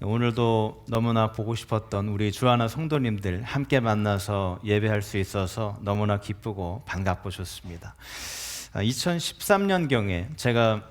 오늘도 너무나 보고 싶었던 우리 주하나 성도님들 함께 만나서 예배할 수 있어서 너무나 기쁘고 반갑고 좋습니다. 2013년경에 제가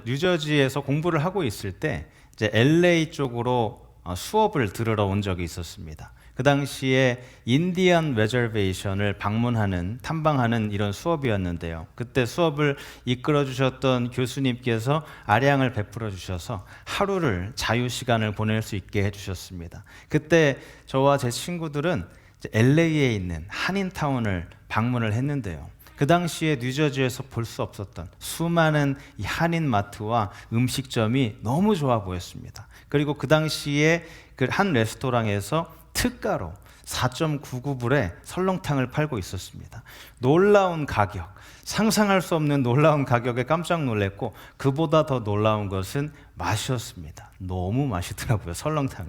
뉴저지에서 공부를 하고 있을 때 이제 LA 쪽으로 수업을 들으러 온 적이 있었습니다. 그 당시에 인디언 레저베이션을 탐방하는 이런 수업이었는데요. 그때 수업을 이끌어 주셨던 교수님께서 아량을 베풀어 주셔서 하루를 자유 시간을 보낼 수 있게 해주셨습니다. 그때 저와 제 친구들은 LA에 있는 한인타운을 방문을 했는데요. 그 당시에 뉴저지에서 볼 수 없었던 수많은 이 한인마트와 음식점이 너무 좋아 보였습니다. 그리고 그 당시에 그 한 레스토랑에서 특가로 4.99불에 설렁탕을 팔고 있었습니다. 놀라운 가격, 상상할 수 없는 놀라운 가격에 깜짝 놀랐고, 그보다 더 놀라운 것은 맛이었습니다. 너무 맛있더라고요, 설렁탕이.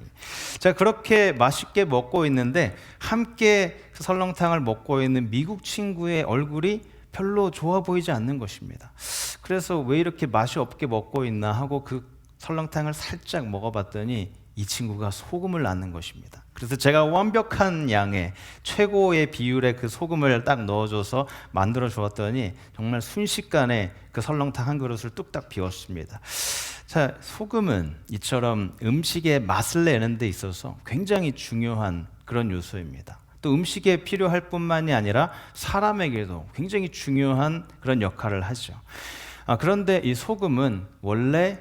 자, 그렇게 맛있게 먹고 있는데 함께 설렁탕을 먹고 있는 미국 친구의 얼굴이 별로 좋아 보이지 않는 것입니다. 그래서 왜 이렇게 맛이 없게 먹고 있나 하고 그 설렁탕을 살짝 먹어봤더니 이 친구가 소금을 넣는 것입니다. 그래서 제가 완벽한 양의 최고의 비율의 그 소금을 딱 넣어줘서 만들어 주었더니 정말 순식간에 그 설렁탕 한 그릇을 뚝딱 비웠습니다. 자, 소금은 이처럼 음식의 맛을 내는 데 있어서 굉장히 중요한 그런 요소입니다. 또 음식에 필요할 뿐만이 아니라 사람에게도 굉장히 중요한 그런 역할을 하죠. 그런데 이 소금은 원래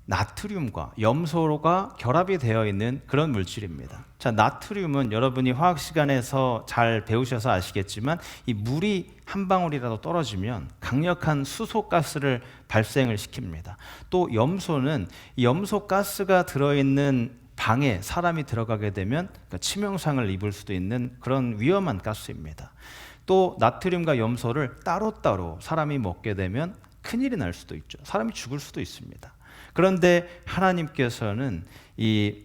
나트륨과 염소가 결합이 되어 있는 그런 물질입니다. 자, 나트륨은 여러분이 화학 시간에서 잘 배우셔서 아시겠지만 이 물이 한 방울이라도 떨어지면 강력한 수소가스를 발생을 시킵니다. 또 염소는 이 염소가스가 들어있는 방에 사람이 들어가게 되면 치명상을 입을 수도 있는 그런 위험한 가스입니다. 또 나트륨과 염소를 따로따로 사람이 먹게 되면 큰일이 날 수도 있죠. 사람이 죽을 수도 있습니다. 그런데 하나님께서는 이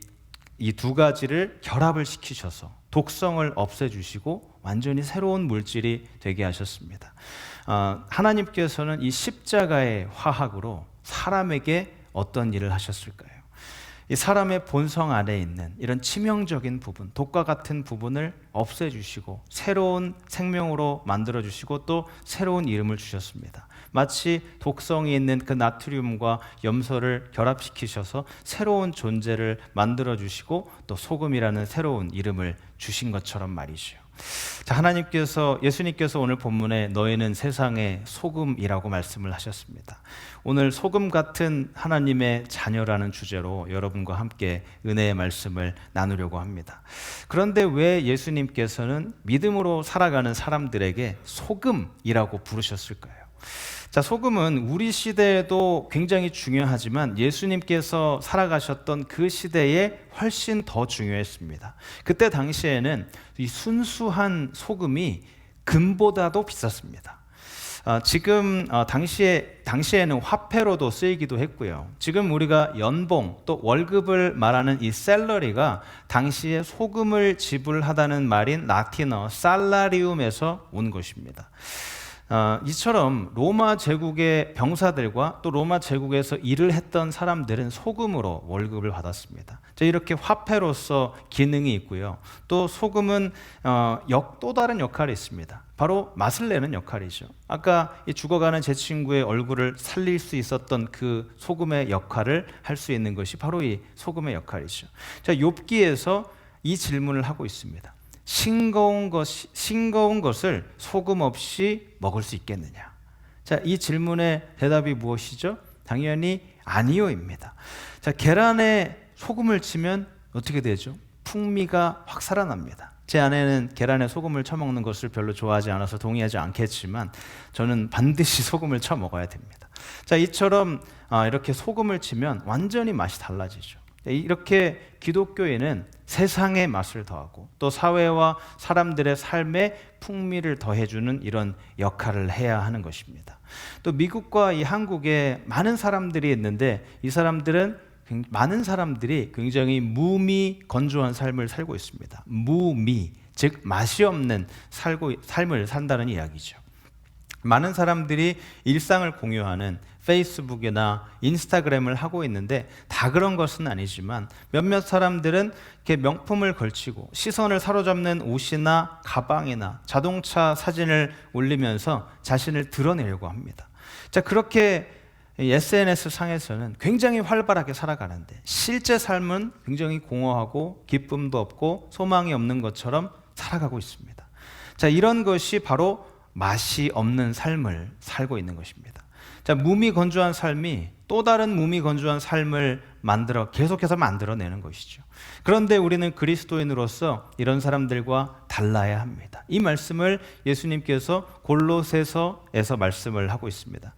두 가지를 결합을 시키셔서 독성을 없애주시고 완전히 새로운 물질이 되게 하셨습니다. 하나님께서는 이 십자가의 화학으로 사람에게 어떤 일을 하셨을까요? 이 사람의 본성 안에 있는 이런 치명적인 부분, 독과 같은 부분을 없애주시고 새로운 생명으로 만들어주시고 또 새로운 이름을 주셨습니다. 마치 독성이 있는 그 나트륨과 염소를 결합시키셔서 새로운 존재를 만들어주시고 또 소금이라는 새로운 이름을 주신 것처럼 말이죠. 자, 예수님께서 오늘 본문에 너희는 세상의 소금이라고 말씀을 하셨습니다. 오늘 소금 같은 하나님의 자녀라는 주제로 여러분과 함께 은혜의 말씀을 나누려고 합니다. 그런데 왜 예수님께서는 믿음으로 살아가는 사람들에게 소금이라고 부르셨을까요? 자, 소금은 우리 시대에도 굉장히 중요하지만 예수님께서 살아가셨던 그 시대에 훨씬 더 중요했습니다. 그때 당시에는 이 순수한 소금이 금보다도 비쌌습니다. 지금 당시에는 화폐로도 쓰이기도 했고요. 지금 우리가 연봉 또 월급을 말하는 이 셀러리가 당시에 소금을 지불하다는 말인 라틴어 살라리움에서 온 것입니다. 이처럼 로마 제국의 병사들과 또 로마 제국에서 일을 했던 사람들은 소금으로 월급을 받았습니다. 이렇게 화폐로서 기능이 있고요. 또 소금은 또 다른 역할이 있습니다. 바로 맛을 내는 역할이죠. 아까 죽어가는 제 친구의 얼굴을 살릴 수 있었던 그 소금의 역할을 할 수 있는 것이 바로 이 소금의 역할이죠. 자, 욥기에서 이 질문을 하고 있습니다. 싱거운 것을 소금 없이 먹을 수 있겠느냐? 자, 이 질문의 대답이 무엇이죠? 당연히 아니요입니다. 자, 계란에 소금을 치면 어떻게 되죠? 풍미가 확 살아납니다. 제 아내는 계란에 소금을 쳐먹는 것을 별로 좋아하지 않아서 동의하지 않겠지만 저는 반드시 소금을 쳐 먹어야 됩니다. 자, 이처럼 이렇게 소금을 치면 완전히 맛이 달라지죠. 이렇게 기독교에는 세상의 맛을 더하고 또 사회와 사람들의 삶에 풍미를 더해주는 이런 역할을 해야 하는 것입니다. 또 미국과 이 한국에 많은 사람들이 있는데 많은 사람들이 굉장히 무미 건조한 삶을 살고 있습니다. 무미, 즉 맛이 없는 삶을 산다는 이야기죠. 많은 사람들이 일상을 공유하는 페이스북이나 인스타그램을 하고 있는데 다 그런 것은 아니지만 몇몇 사람들은 이렇게 명품을 걸치고 시선을 사로잡는 옷이나 가방이나 자동차 사진을 올리면서 자신을 드러내려고 합니다. 자, 그렇게 SNS 상에서는 굉장히 활발하게 살아가는데 실제 삶은 굉장히 공허하고 기쁨도 없고 소망이 없는 것처럼 살아가고 있습니다. 자, 이런 것이 바로 맛이 없는 삶을 살고 있는 것입니다. 자, 무미건조한 삶이 또 다른 무미건조한 삶을 계속해서 만들어내는 것이죠. 그런데 우리는 그리스도인으로서 이런 사람들과 달라야 합니다. 이 말씀을 예수님께서 골로새서에서 말씀을 하고 있습니다.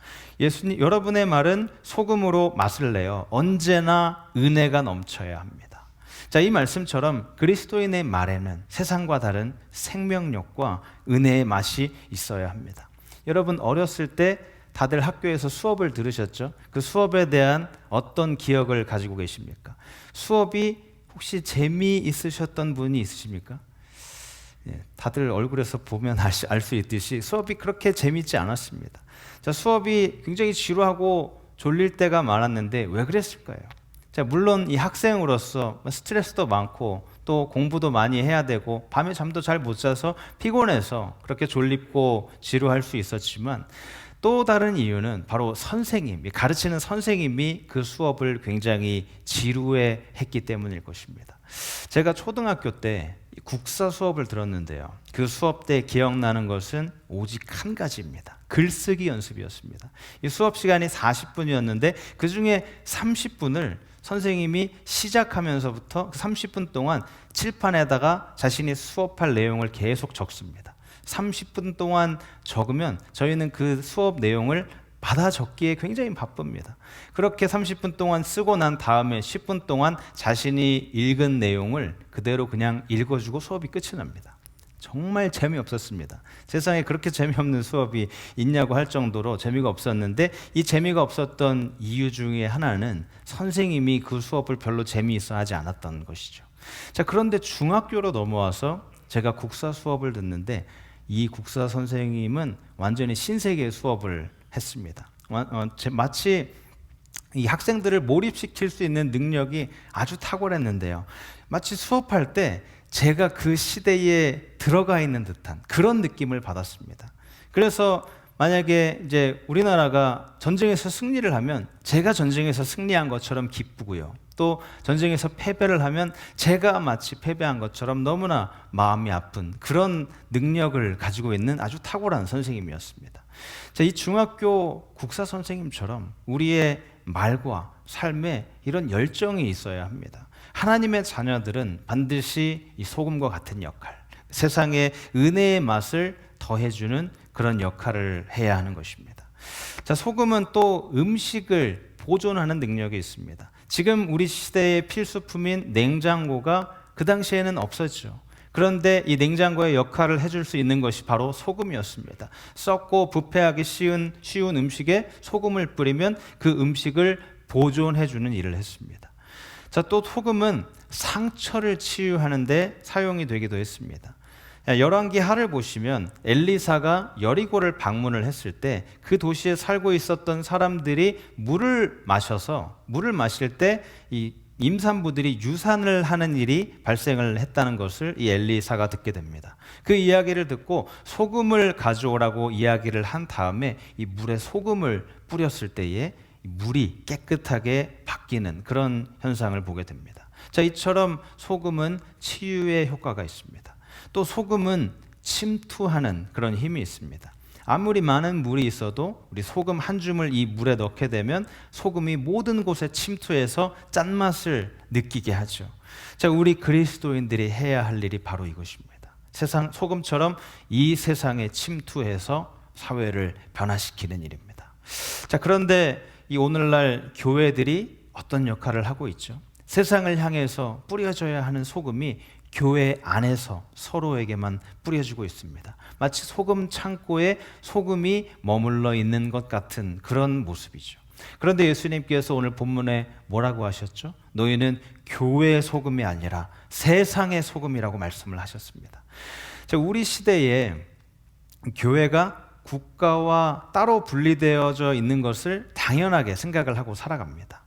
여러분의 말은 소금으로 맛을 내어 언제나 은혜가 넘쳐야 합니다. 자, 이 말씀처럼 그리스도인의 말에는 세상과 다른 생명력과 은혜의 맛이 있어야 합니다. 여러분, 어렸을 때 다들 학교에서 수업을 들으셨죠? 그 수업에 대한 어떤 기억을 가지고 계십니까? 수업이 혹시 재미있으셨던 분이 있으십니까? 다들 얼굴에서 보면 알 수 있듯이 수업이 그렇게 재미있지 않았습니다. 자, 수업이 굉장히 지루하고 졸릴 때가 많았는데 왜 그랬을까요? 자, 물론 이 학생으로서 스트레스도 많고 또 공부도 많이 해야 되고 밤에 잠도 잘 못 자서 피곤해서 그렇게 졸립고 지루할 수 있었지만 또 다른 이유는 바로 가르치는 선생님이 그 수업을 굉장히 지루해 했기 때문일 것입니다. 제가 초등학교 때 국사 수업을 들었는데요. 그 수업 때 기억나는 것은 오직 한 가지입니다. 글쓰기 연습이었습니다. 이 수업 시간이 40분이었는데 그 중에 30분을 선생님이 시작하면서부터 30분 동안 칠판에다가 자신이 수업할 내용을 계속 적습니다. 30분 동안 적으면 저희는 그 수업 내용을 받아 적기에 굉장히 바쁩니다. 그렇게 30분 동안 쓰고 난 다음에 10분 동안 자신이 읽은 내용을 그대로 그냥 읽어주고 수업이 끝이 납니다. 정말 재미없었습니다. 세상에 그렇게 재미없는 수업이 있냐고 할 정도로 재미가 없었는데 이 재미가 없었던 이유 중에 하나는 선생님이 그 수업을 별로 재미있어 하지 않았던 것이죠. 자, 그런데 중학교로 넘어와서 제가 국사 수업을 듣는데 이 국사 선생님은 완전히 신세계 수업을 했습니다. 마치 이 학생들을 몰입시킬 수 있는 능력이 아주 탁월했는데요. 마치 수업할 때 제가 그 시대에 들어가 있는 듯한 그런 느낌을 받았습니다. 그래서 만약에 이제 우리나라가 전쟁에서 승리를 하면 제가 전쟁에서 승리한 것처럼 기쁘고요. 또 전쟁에서 패배를 하면 제가 마치 패배한 것처럼 너무나 마음이 아픈 그런 능력을 가지고 있는 아주 탁월한 선생님이었습니다. 자, 이 중학교 국사 선생님처럼 우리의 말과 삶에 이런 열정이 있어야 합니다. 하나님의 자녀들은 반드시 이 소금과 같은 역할, 세상에 은혜의 맛을 더해주는 그런 역할을 해야 하는 것입니다. 자, 소금은 또 음식을 보존하는 능력이 있습니다. 지금 우리 시대의 필수품인 냉장고가 그 당시에는 없었죠. 그런데 이 냉장고의 역할을 해줄 수 있는 것이 바로 소금이었습니다. 썩고 부패하기 쉬운 음식에 소금을 뿌리면 그 음식을 보존해주는 일을 했습니다. 자, 또 소금은 상처를 치유하는 데 사용이 되기도 했습니다. 열왕기 하를 보시면 엘리사가 여리고를 방문을 했을 때 그 도시에 살고 있었던 사람들이 물을 마실 때 이 임산부들이 유산을 하는 일이 발생을 했다는 것을 이 엘리사가 듣게 됩니다. 그 이야기를 듣고 소금을 가져오라고 이야기를 한 다음에 이 물에 소금을 뿌렸을 때에 물이 깨끗하게 바뀌는 그런 현상을 보게 됩니다. 자, 이처럼 소금은 치유의 효과가 있습니다. 또 소금은 침투하는 그런 힘이 있습니다. 아무리 많은 물이 있어도 우리 소금 한 줌을 이 물에 넣게 되면 소금이 모든 곳에 침투해서 짠맛을 느끼게 하죠. 자, 우리 그리스도인들이 해야 할 일이 바로 이것입니다. 소금처럼 이 세상에 침투해서 사회를 변화시키는 일입니다. 자, 그런데 이 오늘날 교회들이 어떤 역할을 하고 있죠? 세상을 향해서 뿌려져야 하는 소금이 교회 안에서 서로에게만 뿌려지고 있습니다. 마치 소금 창고에 소금이 머물러 있는 것 같은 그런 모습이죠. 그런데 예수님께서 오늘 본문에 뭐라고 하셨죠? 너희는 교회의 소금이 아니라 세상의 소금이라고 말씀을 하셨습니다. 자, 우리 시대에 교회가 국가와 따로 분리되어져 있는 것을 당연하게 생각을 하고 살아갑니다.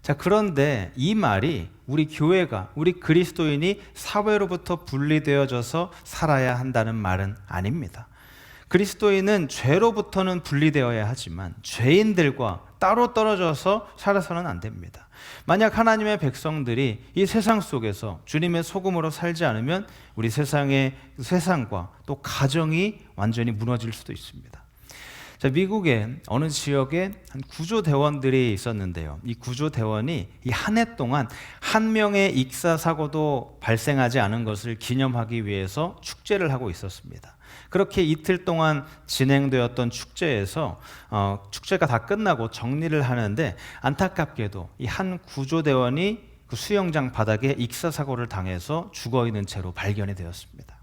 자, 그런데 이 말이 우리 교회가, 우리 그리스도인이 사회로부터 분리되어져서 살아야 한다는 말은 아닙니다. 그리스도인은 죄로부터는 분리되어야 하지만 죄인들과 따로 떨어져서 살아서는 안 됩니다. 만약 하나님의 백성들이 이 세상 속에서 주님의 소금으로 살지 않으면 우리 세상과 또 가정이 완전히 무너질 수도 있습니다. 자, 미국의 어느 지역에 한 구조대원들이 있었는데요. 이 구조대원이 이 한 해 동안 한 명의 익사 사고도 발생하지 않은 것을 기념하기 위해서 축제를 하고 있었습니다. 그렇게 이틀 동안 진행되었던 축제에서 축제가 다 끝나고 정리를 하는데 안타깝게도 이 한 구조대원이 그 수영장 바닥에 익사 사고를 당해서 죽어 있는 채로 발견이 되었습니다.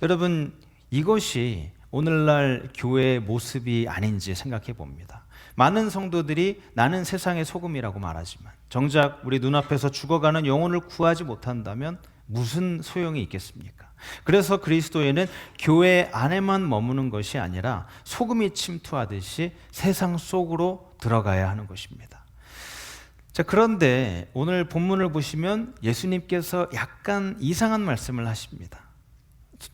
여러분, 이것이 오늘날 교회의 모습이 아닌지 생각해 봅니다. 많은 성도들이 나는 세상의 소금이라고 말하지만 정작 우리 눈앞에서 죽어가는 영혼을 구하지 못한다면 무슨 소용이 있겠습니까? 그래서 그리스도인은 교회 안에만 머무는 것이 아니라 소금이 침투하듯이 세상 속으로 들어가야 하는 것입니다. 자, 그런데 오늘 본문을 보시면 예수님께서 약간 이상한 말씀을 하십니다.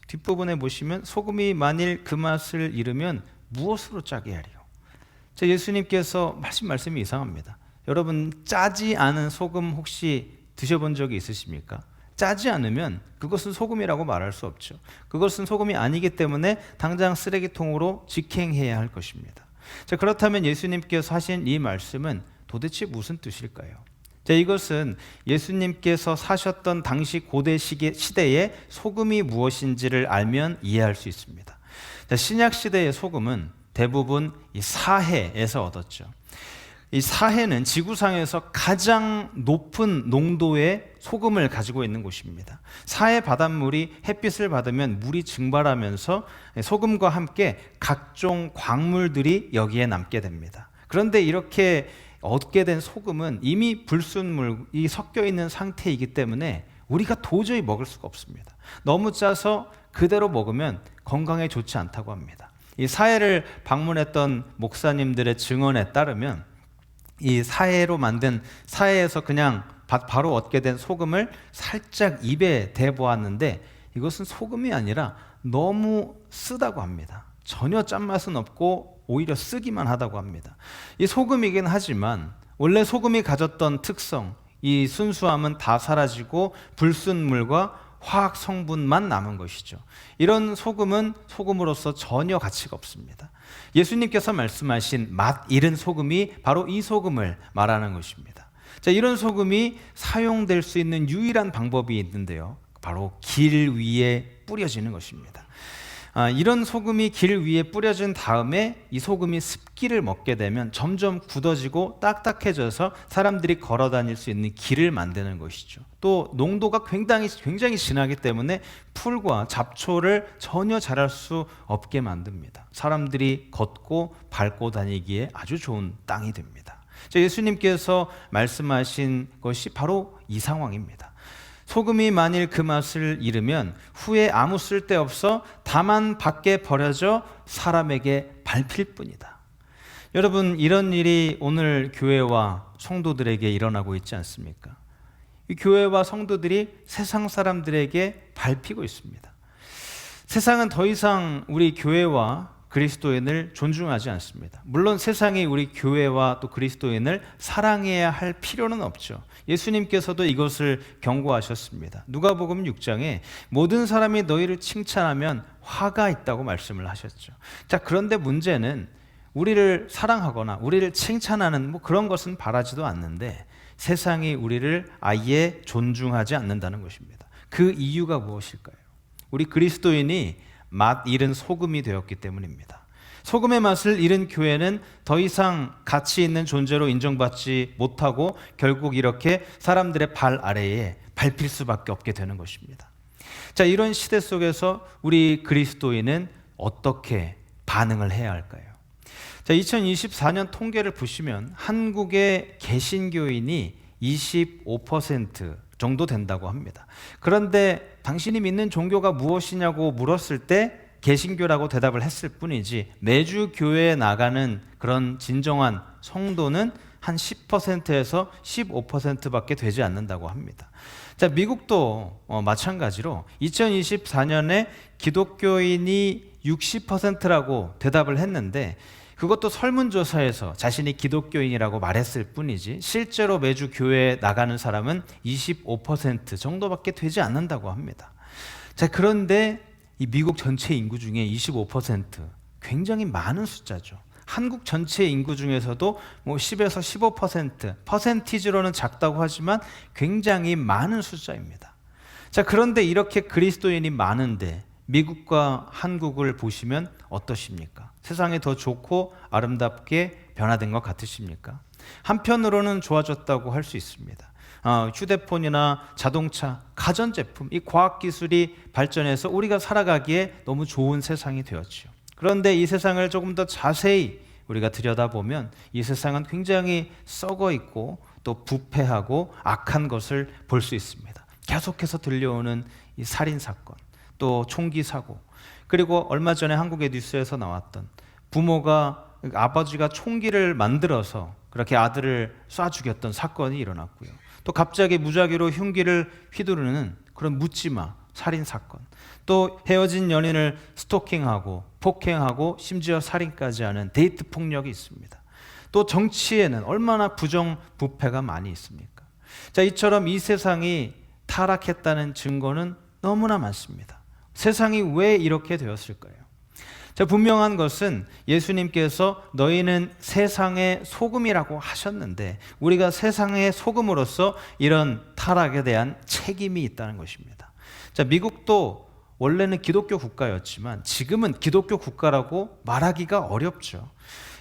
뒷부분에 보시면 소금이 만일 그 맛을 잃으면 무엇으로 짜게 하리요? 자, 예수님께서 하신 말씀이 이상합니다. 여러분, 짜지 않은 소금 혹시 드셔본 적이 있으십니까? 짜지 않으면 그것은 소금이라고 말할 수 없죠. 그것은 소금이 아니기 때문에 당장 쓰레기통으로 직행해야 할 것입니다. 자, 그렇다면 예수님께서 하신 이 말씀은 도대체 무슨 뜻일까요? 자, 이것은 예수님께서 사셨던 당시 고대 시대의 소금이 무엇인지를 알면 이해할 수 있습니다. 자, 신약 시대의 소금은 대부분 이 사해에서 얻었죠. 이 사해는 지구상에서 가장 높은 농도의 소금을 가지고 있는 곳입니다. 사해 바닷물이 햇빛을 받으면 물이 증발하면서 소금과 함께 각종 광물들이 여기에 남게 됩니다. 그런데 이렇게 얻게 된 소금은 이미 불순물이 섞여 있는 상태이기 때문에 우리가 도저히 먹을 수가 없습니다. 너무 짜서 그대로 먹으면 건강에 좋지 않다고 합니다. 이 사해를 방문했던 목사님들의 증언에 따르면 이 사해로 만든 사해에서 그냥 바로 얻게 된 소금을 살짝 입에 대보았는데 이것은 소금이 아니라 너무 쓰다고 합니다. 전혀 짠맛은 없고 오히려 쓰기만 하다고 합니다. 이 소금이긴 하지만 원래 소금이 가졌던 특성, 이 순수함은 다 사라지고 불순물과 화학 성분만 남은 것이죠. 이런 소금은 소금으로서 전혀 가치가 없습니다. 예수님께서 말씀하신 맛 잃은 소금이 바로 이 소금을 말하는 것입니다. 자, 이런 소금이 사용될 수 있는 유일한 방법이 있는데요. 바로 길 위에 뿌려지는 것입니다. 이런 소금이 길 위에 뿌려진 다음에 이 소금이 습기를 먹게 되면 점점 굳어지고 딱딱해져서 사람들이 걸어 다닐 수 있는 길을 만드는 것이죠. 또 농도가 굉장히 진하기 때문에 풀과 잡초를 전혀 자랄 수 없게 만듭니다. 사람들이 걷고 밟고 다니기에 아주 좋은 땅이 됩니다. 예수님께서 말씀하신 것이 바로 이 상황입니다. 소금이 만일 그 맛을 잃으면 후에 아무 쓸데없어 다만 밖에 버려져 사람에게 밟힐 뿐이다. 여러분, 이런 일이 오늘 교회와 성도들에게 일어나고 있지 않습니까? 이 교회와 성도들이 세상 사람들에게 밟히고 있습니다. 세상은 더 이상 우리 교회와 그리스도인을 존중하지 않습니다. 물론 세상이 우리 교회와 또 그리스도인을 사랑해야 할 필요는 없죠. 예수님께서도 이것을 경고하셨습니다. 누가복음 6장에 모든 사람이 너희를 칭찬하면 화가 있다고 말씀을 하셨죠. 자, 그런데 문제는 우리를 사랑하거나 우리를 칭찬하는 그런 것은 바라지도 않는데 세상이 우리를 아예 존중하지 않는다는 것입니다. 그 이유가 무엇일까요? 우리 그리스도인이 맛 잃은 소금이 되었기 때문입니다. 소금의 맛을 잃은 교회는 더 이상 가치 있는 존재로 인정받지 못하고 결국 이렇게 사람들의 발 아래에 밟힐 수밖에 없게 되는 것입니다. 자, 이런 시대 속에서 우리 그리스도인은 어떻게 반응을 해야 할까요? 자, 2024년 통계를 보시면 한국의 개신교인이 25% 정도 된다고 합니다. 그런데 당신이 믿는 종교가 무엇이냐고 물었을 때 개신교라고 대답을 했을 뿐이지 매주 교회에 나가는 그런 진정한 성도는 한 10%에서 15%밖에 되지 않는다고 합니다. 자, 미국도 마찬가지로 2024년에 기독교인이 60%라고 대답을 했는데 그것도 설문조사에서 자신이 기독교인이라고 말했을 뿐이지 실제로 매주 교회에 나가는 사람은 25% 정도밖에 되지 않는다고 합니다. 자, 그런데 이 미국 전체 인구 중에 25% 굉장히 많은 숫자죠. 한국 전체 인구 중에서도 뭐 10에서 15% 퍼센티지로는 작다고 하지만 굉장히 많은 숫자입니다. 자, 그런데 이렇게 그리스도인이 많은데 미국과 한국을 보시면 어떠십니까? 세상이 더 좋고 아름답게 변화된 것 같으십니까? 한편으로는 좋아졌다고 할 수 있습니다. 휴대폰이나 자동차, 가전제품, 이 과학기술이 발전해서 우리가 살아가기에 너무 좋은 세상이 되었죠. 그런데 이 세상을 조금 더 자세히 우리가 들여다보면 이 세상은 굉장히 썩어 있고 또 부패하고 악한 것을 볼 수 있습니다. 계속해서 들려오는 이 살인사건, 또 총기 사고, 그리고 얼마 전에 한국의 뉴스에서 나왔던 아버지가 총기를 만들어서 그렇게 아들을 쏴 죽였던 사건이 일어났고요. 또 갑자기 무작위로 흉기를 휘두르는 그런 묻지마 살인 사건, 또 헤어진 연인을 스토킹하고 폭행하고 심지어 살인까지 하는 데이트 폭력이 있습니다. 또 정치에는 얼마나 부정부패가 많이 있습니까? 자, 이처럼 이 세상이 타락했다는 증거는 너무나 많습니다. 세상이 왜 이렇게 되었을까요? 자, 분명한 것은 예수님께서 너희는 세상의 소금이라고 하셨는데 우리가 세상의 소금으로서 이런 타락에 대한 책임이 있다는 것입니다. 자, 미국도 원래는 기독교 국가였지만 지금은 기독교 국가라고 말하기가 어렵죠.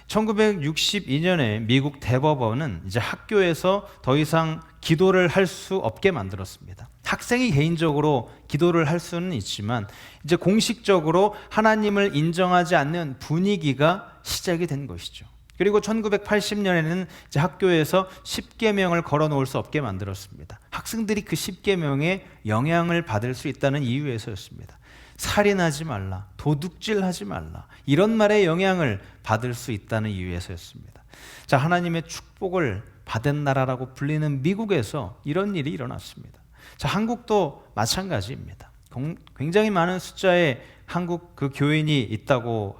1962년에 미국 대법원은 이제 학교에서 더 이상 기도를 할 수 없게 만들었습니다. 학생이 개인적으로 기도를 할 수는 있지만 이제 공식적으로 하나님을 인정하지 않는 분위기가 시작이 된 것이죠. 그리고 1980년에는 이제 학교에서 10계명을 걸어 놓을 수 없게 만들었습니다. 학생들이 그 10계명에 영향을 받을 수 있다는 이유에서였습니다. 살인하지 말라, 도둑질하지 말라, 이런 말에 영향을 받을 수 있다는 이유에서였습니다. 자, 하나님의 축복을 받은 나라라고 불리는 미국에서 이런 일이 일어났습니다. 자, 한국도 마찬가지입니다. 굉장히 많은 숫자의 한국 그 교인이 있다고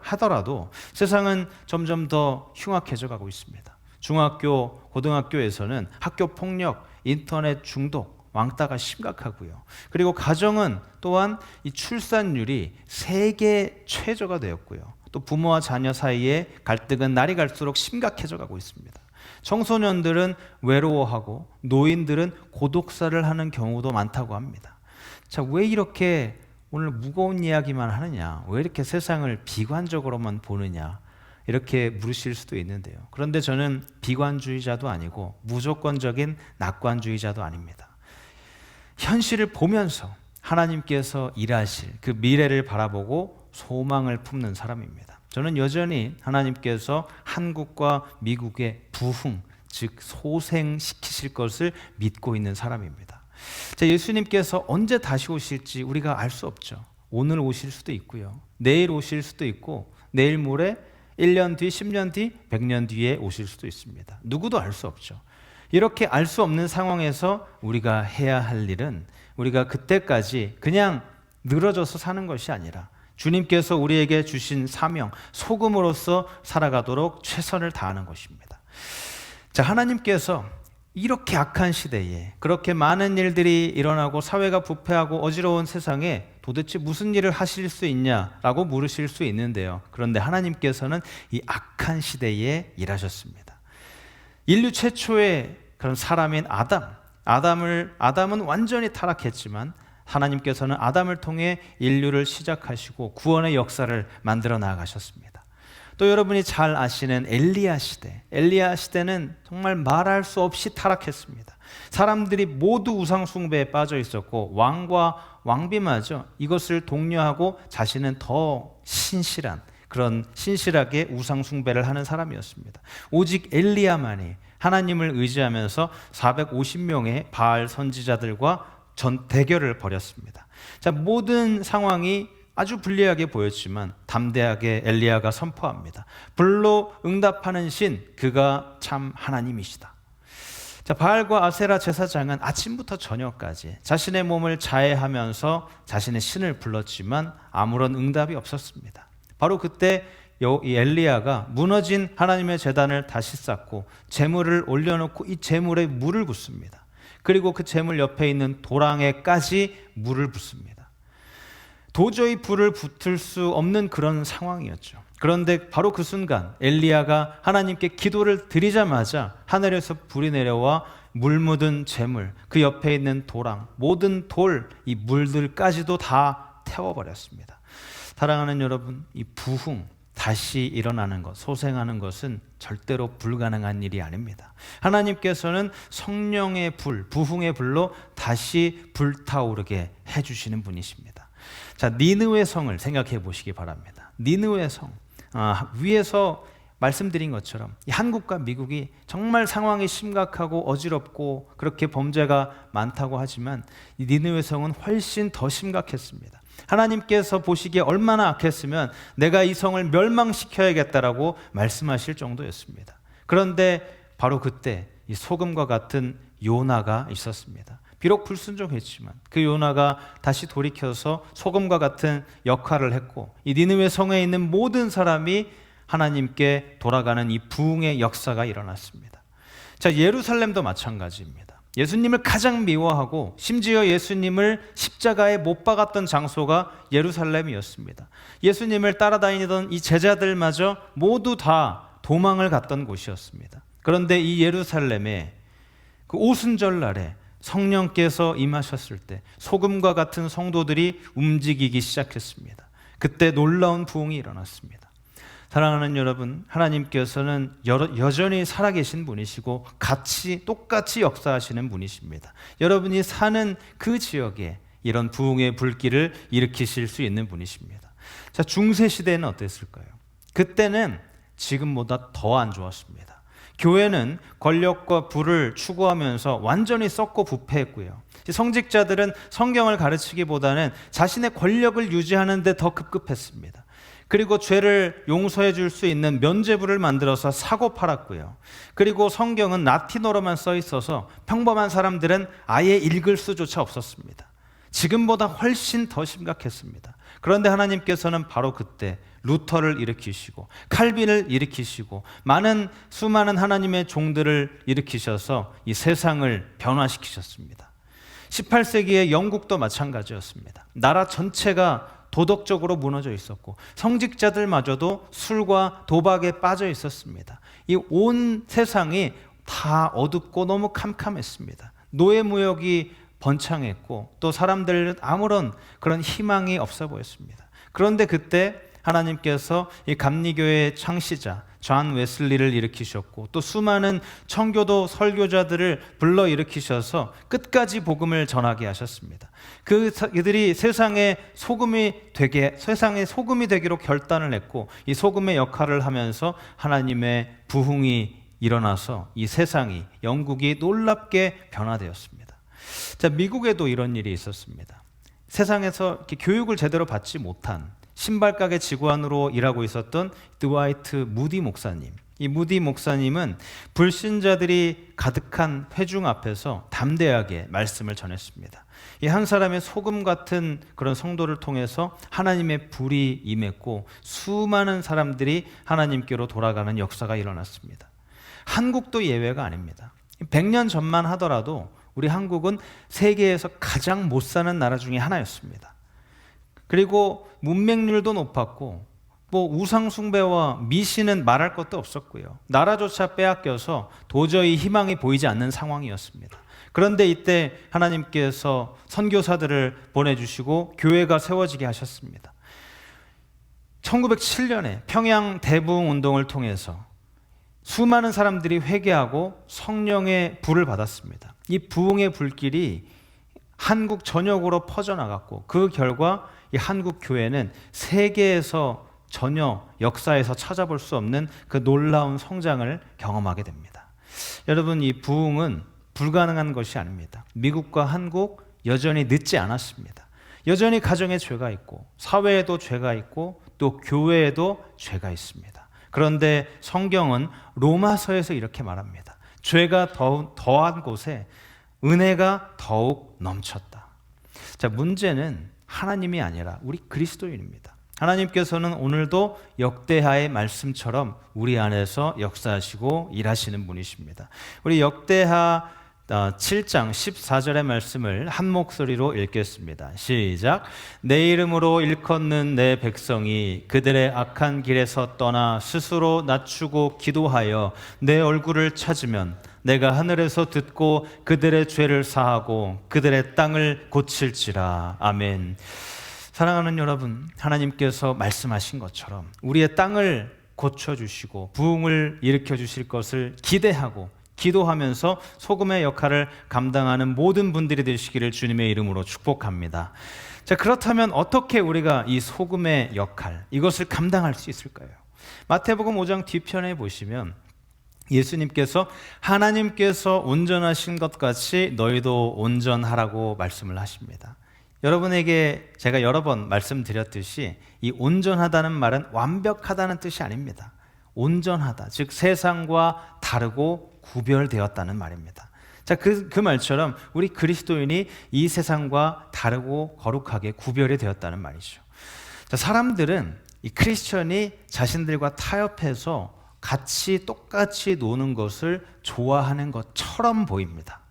하더라도 세상은 점점 더 흉악해져 가고 있습니다. 중학교, 고등학교에서는 학교 폭력, 인터넷 중독, 왕따가 심각하고요. 그리고 가정은 또한 이 출산율이 세계 최저가 되었고요. 또 부모와 자녀 사이의 갈등은 날이 갈수록 심각해져 가고 있습니다. 청소년들은 외로워하고 노인들은 고독사를 하는 경우도 많다고 합니다. 자, 왜 이렇게 오늘 무거운 이야기만 하느냐? 왜 이렇게 세상을 비관적으로만 보느냐? 이렇게 물으실 수도 있는데요. 그런데 저는 비관주의자도 아니고 무조건적인 낙관주의자도 아닙니다. 현실을 보면서 하나님께서 일하실 그 미래를 바라보고 소망을 품는 사람입니다. 저는 여전히 하나님께서 한국과 미국의 부흥, 즉 소생시키실 것을 믿고 있는 사람입니다. 자, 예수님께서 언제 다시 오실지 우리가 알 수 없죠. 오늘 오실 수도 있고요. 내일 오실 수도 있고 내일 모레 1년 뒤, 10년 뒤, 100년 뒤에 오실 수도 있습니다. 누구도 알 수 없죠. 이렇게 알 수 없는 상황에서 우리가 해야 할 일은 우리가 그때까지 그냥 늘어져서 사는 것이 아니라 주님께서 우리에게 주신 사명, 소금으로서 살아가도록 최선을 다하는 것입니다. 자, 하나님께서 이렇게 악한 시대에 그렇게 많은 일들이 일어나고 사회가 부패하고 어지러운 세상에 도대체 무슨 일을 하실 수 있냐라고 물으실 수 있는데요. 그런데 하나님께서는 이 악한 시대에 일하셨습니다. 인류 최초의 그런 사람인 아담은 완전히 타락했지만 하나님께서는 아담을 통해 인류를 시작하시고 구원의 역사를 만들어 나가셨습니다. 또 여러분이 잘 아시는 엘리야 시대는 정말 말할 수 없이 타락했습니다. 사람들이 모두 우상 숭배에 빠져 있었고 왕과 왕비마저 이것을 독려하고 자신은 더 신실하게 우상 숭배를 하는 사람이었습니다. 오직 엘리야만이 하나님을 의지하면서 450명의 바알 선지자들과 대결을 벌였습니다. 자, 모든 상황이 아주 불리하게 보였지만 담대하게 엘리야가 선포합니다. 불로 응답하는 신, 그가 참 하나님이시다. 자, 바알과 아세라 제사장은 아침부터 저녁까지 자신의 몸을 자해하면서 자신의 신을 불렀지만 아무런 응답이 없었습니다. 바로 그때 이 엘리야가 무너진 하나님의 제단을 다시 쌓고 제물을 올려놓고 이 제물에 물을 붓습니다. 그리고 그 제물 옆에 있는 도랑에까지 물을 붓습니다. 도저히 불을 붙을 수 없는 그런 상황이었죠. 그런데 바로 그 순간 엘리야가 하나님께 기도를 드리자마자 하늘에서 불이 내려와 물 묻은 제물, 그 옆에 있는 도랑, 모든 돌, 이 물들까지도 다 태워버렸습니다. 사랑하는 여러분, 이 부흥, 다시 일어나는 것, 소생하는 것은 절대로 불가능한 일이 아닙니다. 하나님께서는 성령의 불, 부흥의 불로 다시 불타오르게 해주시는 분이십니다. 자, 니느웨 성을 생각해 보시기 바랍니다. 니느웨 성, 위에서 말씀드린 것처럼 이 한국과 미국이 정말 상황이 심각하고 어지럽고 그렇게 범죄가 많다고 하지만 이 니느웨 성은 훨씬 더 심각했습니다. 하나님께서 보시기에 얼마나 악했으면 내가 이 성을 멸망시켜야겠다라고 말씀하실 정도였습니다. 그런데 바로 그때 이 소금과 같은 요나가 있었습니다. 비록 불순종했지만 그 요나가 다시 돌이켜서 소금과 같은 역할을 했고 이 니느웨 성에 있는 모든 사람이 하나님께 돌아가는 이 부흥의 역사가 일어났습니다. 자, 예루살렘도 마찬가지입니다. 예수님을 가장 미워하고 심지어 예수님을 십자가에 못 박았던 장소가 예루살렘이었습니다. 예수님을 따라다니던 이 제자들마저 모두 다 도망을 갔던 곳이었습니다. 그런데 이 예루살렘에 그 오순절 날에 성령께서 임하셨을 때 소금과 같은 성도들이 움직이기 시작했습니다. 그때 놀라운 부흥이 일어났습니다. 사랑하는 여러분, 하나님께서는 여전히 살아계신 분이시고 똑같이 역사하시는 분이십니다. 여러분이 사는 그 지역에 이런 부흥의 불길을 일으키실 수 있는 분이십니다. 자, 중세시대는 어땠을까요? 그때는 지금보다 더 안 좋았습니다. 교회는 권력과 부를 추구하면서 완전히 썩고 부패했고요. 성직자들은 성경을 가르치기보다는 자신의 권력을 유지하는 데 더 급급했습니다. 그리고 죄를 용서해 줄 수 있는 면죄부를 만들어서 사고 팔았고요. 그리고 성경은 라틴어로만 써 있어서 평범한 사람들은 아예 읽을 수조차 없었습니다. 지금보다 훨씬 더 심각했습니다. 그런데 하나님께서는 바로 그때 루터를 일으키시고 칼빈을 일으키시고 수많은 하나님의 종들을 일으키셔서 이 세상을 변화시키셨습니다. 18세기의 영국도 마찬가지였습니다. 나라 전체가 도덕적으로 무너져 있었고 성직자들마저도 술과 도박에 빠져 있었습니다. 이 온 세상이 다 어둡고 너무 캄캄했습니다. 노예무역이 번창했고 또 사람들은 아무런 그런 희망이 없어 보였습니다. 그런데 그때 하나님께서 이 감리교회의 창시자 존 웨슬리를 일으키셨고 또 수많은 청교도 설교자들을 불러 일으키셔서 끝까지 복음을 전하게 하셨습니다. 그들이 세상의 소금이 되기로 결단을 했고 이 소금의 역할을 하면서 하나님의 부흥이 일어나서 이 세상이 영국이 놀랍게 변화되었습니다. 자, 미국에도 이런 일이 있었습니다. 세상에서 이렇게 교육을 제대로 받지 못한 신발가게 직원으로 일하고 있었던 드와이트 무디 목사님. 이 무디 목사님은 불신자들이 가득한 회중 앞에서 담대하게 말씀을 전했습니다. 이 한 사람의 소금 같은 그런 성도를 통해서 하나님의 불이 임했고 수많은 사람들이 하나님께로 돌아가는 역사가 일어났습니다. 한국도 예외가 아닙니다. 100년 전만 하더라도 우리 한국은 세계에서 가장 못 사는 나라 중에 하나였습니다. 그리고 문맹률도 높았고 우상 숭배와 미신은 말할 것도 없었고요. 나라조차 빼앗겨서 도저히 희망이 보이지 않는 상황이었습니다. 그런데 이때 하나님께서 선교사들을 보내주시고 교회가 세워지게 하셨습니다. 1907년에 평양 대부흥 운동을 통해서 수많은 사람들이 회개하고 성령의 불을 받았습니다. 이 부흥의 불길이 한국 전역으로 퍼져나갔고 그 결과 이 한국 교회는 세계에서 전혀 역사에서 찾아볼 수 없는 그 놀라운 성장을 경험하게 됩니다. 여러분, 이 부흥은 불가능한 것이 아닙니다. 미국과 한국 여전히 늦지 않았습니다. 여전히 가정에 죄가 있고 사회에도 죄가 있고 또 교회에도 죄가 있습니다. 그런데 성경은 로마서에서 이렇게 말합니다. 죄가 더한 곳에 은혜가 더욱 넘쳤다. 자, 문제는 하나님이 아니라 우리 그리스도인입니다. 하나님께서는 오늘도 역대하의 말씀처럼 우리 안에서 역사하시고 일하시는 분이십니다. 우리 역대하 7장 14절의 말씀을 한 목소리로 읽겠습니다. 시작. 내 이름으로 일컫는 내 백성이 그들의 악한 길에서 떠나 스스로 낮추고 기도하여 내 얼굴을 찾으면 내가 하늘에서 듣고 그들의 죄를 사하고 그들의 땅을 고칠지라. 아멘. 사랑하는 여러분, 하나님께서 말씀하신 것처럼 우리의 땅을 고쳐주시고 부흥을 일으켜 주실 것을 기대하고 기도하면서 소금의 역할을 감당하는 모든 분들이 되시기를 주님의 이름으로 축복합니다. 자, 그렇다면 어떻게 우리가 이 소금의 역할, 이것을 감당할 수 있을까요? 마태복음 5장 뒤편에 보시면 예수님께서 하나님께서 온전하신 것 같이 너희도 온전하라고 말씀을 하십니다. 여러분에게 제가 여러 번 말씀드렸듯이 이 온전하다는 말은 완벽하다는 뜻이 아닙니다. 온전하다, 즉 세상과 다르고 구별되었다는 말입니다. 자, 그 말처럼 우리 그리스도인이 이 세상과 다르고 거룩하게 구별이 되었다는 말이죠. 자, 사람들은 이 크리스천이 자신들과 타협해서 같이 똑같이 노는 것을 좋아하는 것처럼 보입니다.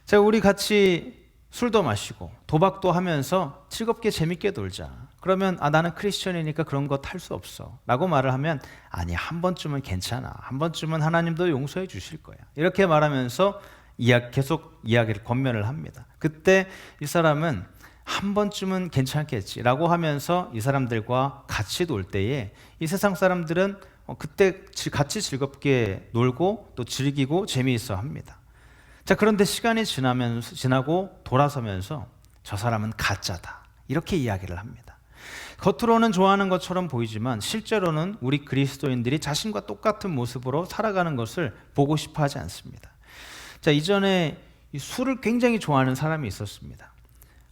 자, 우리 같이 술도 마시고 도박도 하면서 즐겁게 재밌게 놀자. 그러면 나는 크리스천이니까 그런 거 할 수 없어 라고 말을 하면 아니, 한 번쯤은 괜찮아, 한 번쯤은 하나님도 용서해 주실 거야, 이렇게 말하면서 계속 이야기를 권면을 합니다. 그때 이 사람은 한 번쯤은 괜찮겠지 라고 하면서 이 사람들과 같이 놀 때에 이 세상 사람들은 그때 같이 즐겁게 놀고 또 즐기고 재미있어 합니다. 자, 그런데 시간이 지나고 돌아서면서 저 사람은 가짜다, 이렇게 이야기를 합니다. 겉으로는 좋아하는 것처럼 보이지만 실제로는 우리 그리스도인들이 자신과 똑같은 모습으로 살아가는 것을 보고 싶어 하지 않습니다. 자, 이전에 술을 굉장히 좋아하는 사람이 있었습니다.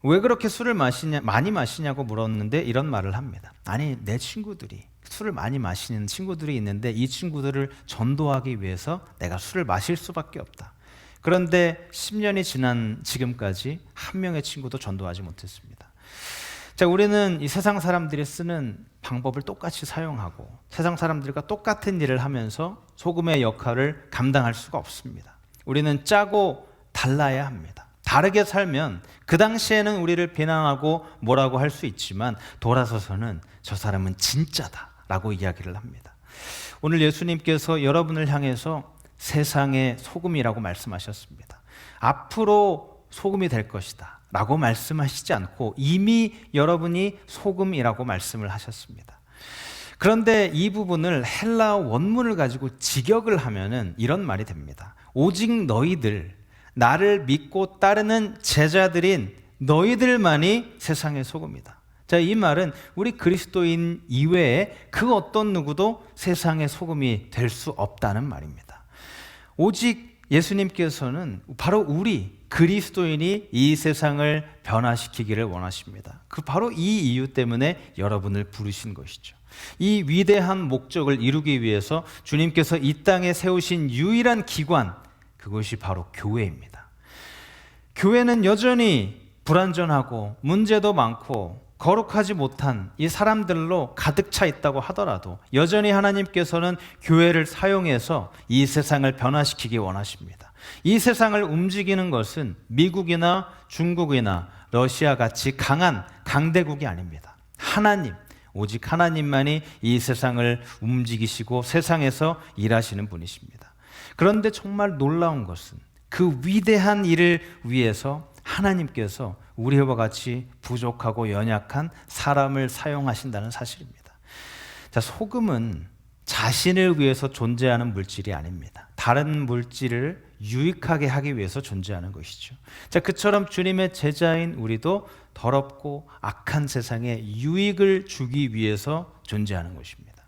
왜 그렇게 술을 많이 마시냐고 물었는데 이런 말을 합니다. 아니, 내 친구들이 술을 많이 마시는 친구들이 있는데 이 친구들을 전도하기 위해서 내가 술을 마실 수밖에 없다. 그런데 10년이 지난 지금까지 한 명의 친구도 전도하지 못했습니다. 자, 우리는 이 세상 사람들이 쓰는 방법을 똑같이 사용하고 세상 사람들과 똑같은 일을 하면서 소금의 역할을 감당할 수가 없습니다. 우리는 짜고 달라야 합니다. 다르게 살면 그 당시에는 우리를 비난하고 뭐라고 할 수 있지만 돌아서서는 저 사람은 진짜다 라고 이야기를 합니다. 오늘 예수님께서 여러분을 향해서 세상의 소금이라고 말씀하셨습니다. 앞으로 소금이 될 것이다 라고 말씀하시지 않고 이미 여러분이 소금이라고 말씀을 하셨습니다. 그런데 이 부분을 헬라어 원문을 가지고 직역을 하면은 이런 말이 됩니다. 오직 너희들, 나를 믿고 따르는 제자들인 너희들만이 세상의 소금이다. 자, 이 말은 우리 그리스도인 이외에 그 어떤 누구도 세상의 소금이 될 수 없다는 말입니다. 오직 예수님께서는 바로 우리 그리스도인이 이 세상을 변화시키기를 원하십니다. 바로 이 이유 때문에 여러분을 부르신 것이죠. 이 위대한 목적을 이루기 위해서 주님께서 이 땅에 세우신 유일한 기관, 그것이 바로 교회입니다. 교회는 여전히 불완전하고 문제도 많고 거룩하지 못한 이 사람들로 가득 차 있다고 하더라도 여전히 하나님께서는 교회를 사용해서 이 세상을 변화시키기 원하십니다. 이 세상을 움직이는 것은 미국이나 중국이나 러시아 같이 강한 강대국이 아닙니다. 하나님, 오직 하나님만이 이 세상을 움직이시고 세상에서 일하시는 분이십니다. 그런데 정말 놀라운 것은 그 위대한 일을 위해서 하나님께서 우리와 같이 부족하고 연약한 사람을 사용하신다는 사실입니다. 자, 소금은 자신을 위해서 존재하는 물질이 아닙니다. 다른 물질을 유익하게 하기 위해서 존재하는 것이죠. 자, 그처럼 주님의 제자인 우리도 더럽고 악한 세상에 유익을 주기 위해서 존재하는 것입니다.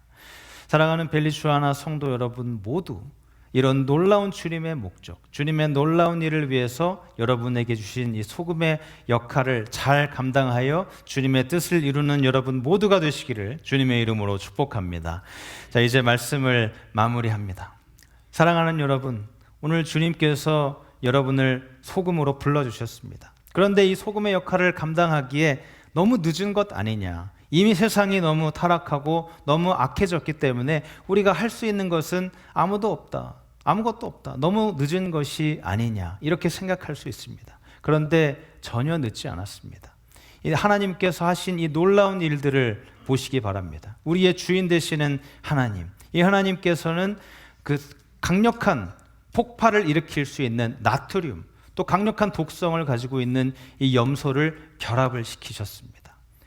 사랑하는 벨리주아나 성도 여러분 모두 이런 놀라운 주님의 목적, 주님의 놀라운 일을 위해서 여러분에게 주신 이 소금의 역할을 잘 감당하여 주님의 뜻을 이루는 여러분 모두가 되시기를 주님의 이름으로 축복합니다. 자, 이제 말씀을 마무리합니다. 사랑하는 여러분, 오늘 주님께서 여러분을 소금으로 불러주셨습니다. 그런데 이 소금의 역할을 감당하기에 너무 늦은 것 아니냐, 이미 세상이 너무 타락하고 너무 악해졌기 때문에 우리가 할 수 있는 것은 아무것도 없다, 너무 늦은 것이 아니냐, 이렇게 생각할 수 있습니다. 그런데 전혀 늦지 않았습니다. 하나님께서 하신 이 놀라운 일들을 보시기 바랍니다. 우리의 주인 되시는 하나님, 이 하나님께서는 그 강력한 폭발을 일으킬 수 있는 나트륨, 또 강력한 독성을 가지고 있는 이 염소를 결합을 시키셨습니다.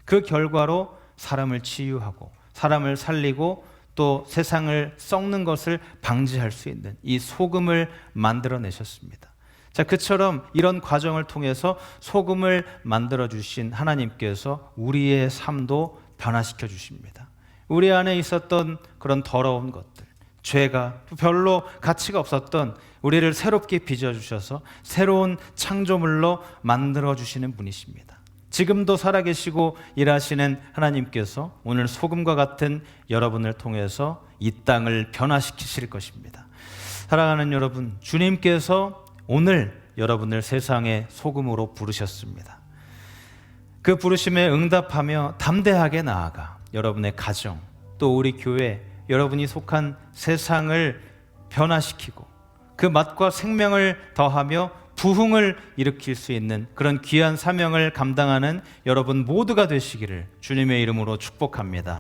그 결과로 사람을 치유하고 사람을 살리고 또 세상을 썩는 것을 방지할 수 있는 이 소금을 만들어내셨습니다. 자, 그처럼 이런 과정을 통해서 소금을 만들어주신 하나님께서 우리의 삶도 변화시켜 주십니다. 우리 안에 있었던 그런 더러운 것들, 죄가 별로 가치가 없었던 우리를 새롭게 빚어주셔서 새로운 창조물로 만들어주시는 분이십니다. 지금도 살아계시고 일하시는 하나님께서 오늘 소금과 같은 여러분을 통해서 이 땅을 변화시키실 것입니다. 사랑하는 여러분, 주님께서 오늘 여러분을 세상의 소금으로 부르셨습니다. 그 부르심에 응답하며 담대하게 나아가 여러분의 가정, 또 우리 교회, 여러분이 속한 세상을 변화시키고 그 맛과 생명을 더하며 부흥을 일으킬 수 있는 그런 귀한 사명을 감당하는 여러분 모두가 되시기를 주님의 이름으로 축복합니다.